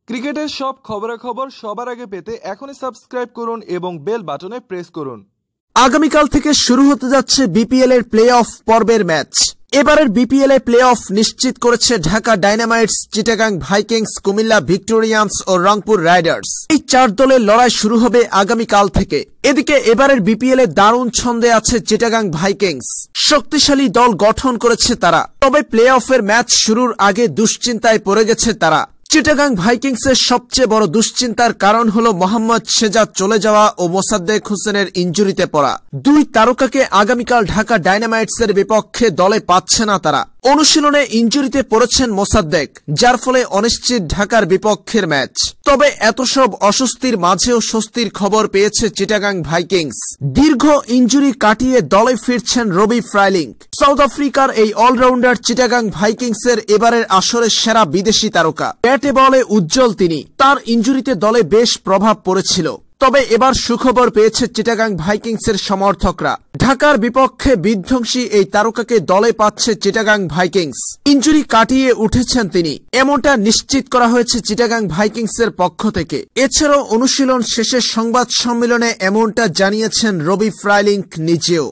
ক্রিকেটের সব খবরাখবর সবার আগে পেতে এখনই সাবস্ক্রাইব করুন এবং বেল বাটনে প্রেস করুন। আগামীকাল থেকে শুরু হতে যাচ্ছে বিপিএল এর প্লে অফ পর্বের ম্যাচ। এবারের বিপিএল এ প্লে অফ নিশ্চিত করেছে Dhaka Dynamites, Chittagong Vikings, Comilla Victorians ও রংপুর রাইডার্স। এই 4 দলের লড়াই শুরু হবে আগামীকাল থেকে। এদিকে এবারের বিপিএল এ দারুণ ছন্দে আছে চিটাগাং ভাইকিংস। শক্তিশালী দল গঠন করেছে তারা, তবে প্লে অফের ম্যাচ শুরুর আগে দুশ্চিন্তায় পড়ে গেছে তারা। চিটাগাং ভাইকিংসের সবচেয়ে বড় দুশ্চিন্তার কারণ হলো মোহাম্মদ শেজাদ চলে যাওয়া ও মোসাদ্দেক হোসেনের ইনজুরিতে পড়া। 2 তারকাকে আগামীকাল ঢাকা ডায়নামাইটসের বিপক্ষে দলে পাচ্ছে না তারা। অনুশীলনে ইনজুরিতে পড়েছেন মোসাদ্দেক, যার ফলে অনিশ্চিত ঢাকার বিপক্ষের ম্যাচ। তবে এত সব অস্বস্তির মাঝেও স্বস্তির খবর পেয়েছে চিটাগাং ভাইকিংস। দীর্ঘ ইনজুরি কাটিয়ে দলে ফিরছেন রবি ফ্রাইলিং। সাউথ আফ্রিকার এই অলরাউন্ডার চিটাগাং ভাইকিংসের এবারের আসরের সেরা বিদেশি তারকা। ব্যাটে বলে উজ্জ্বল তিনি। তার ইনজুরিতে দলে বেশ প্রভাব পড়েছিল। তবে এবার সুখবর পেয়েছে চিটাগাং ভাইকিংসের সমর্থকরা। ঢাকার বিপক্ষে বিধ্বংসী এই তারকাকে দলে পাচ্ছে চিটাগাং ভাইকিংস। ইনজুরি কাটিয়ে উঠেছেন তিনি, এমনটা নিশ্চিত করা হয়েছে চিটাগাং ভাইকিংসের পক্ষ থেকে। এছাড়াও অনুশীলন শেষে সংবাদ সম্মেলনে এমনটা জানিয়েছেন রবি ফ্রাইলিং নিজেও।